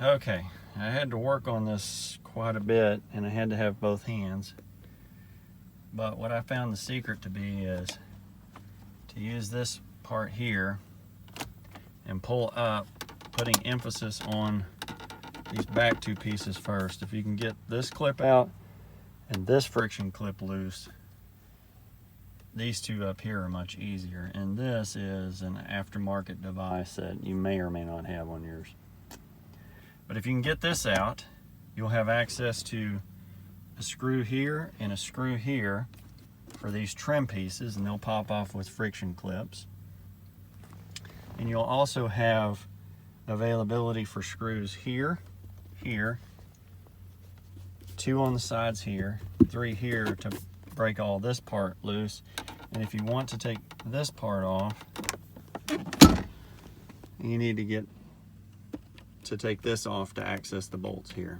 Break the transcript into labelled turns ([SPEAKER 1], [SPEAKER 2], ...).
[SPEAKER 1] Okay, I had to work on this quite a bit and I had to have both hands. But what I found the secret to be is to use this part here and pull up, putting emphasis on these back two pieces first. If you can get this clip out and this friction clip loose, these two up here are much easier. And this is an aftermarket device that you may or may not have on yours. But if you can get this out, you'll have access to a screw here and a screw here for these trim pieces, and they'll pop off with friction clips. And you'll also have availability for screws here, here, 2 on the sides here, 3 here to break all this part loose. And if you want to take this part off, you need to take this off to access the bolts here.